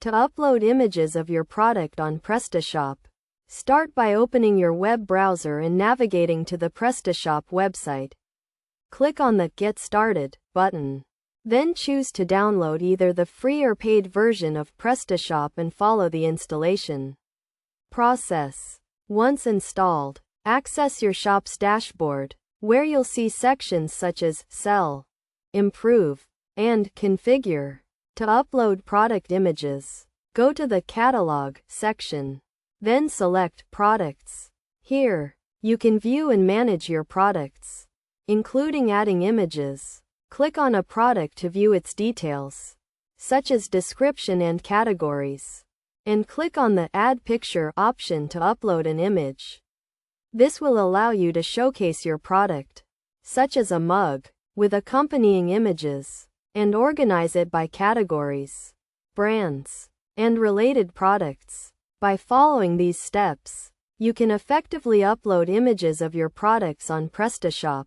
To upload images of your product on Prestashop, start by opening your web browser and navigating to the Prestashop website. Click on the Get Started button. Then choose to download either the free or paid version of Prestashop and follow the installation process. Once installed, access your shop's dashboard, where you'll see sections such as Sell, Improve, and Configure. To upload product images, go to the Catalog section. Then select Products. Here, you can view and manage your products, including adding images. Click on a product to view its details, such as description and categories, and click on the Add Picture option to upload an image. This will allow you to showcase your product, such as a mug, with accompanying images, and organize it by categories, brands, and related products. By following these steps, you can effectively upload images of your products on Prestashop.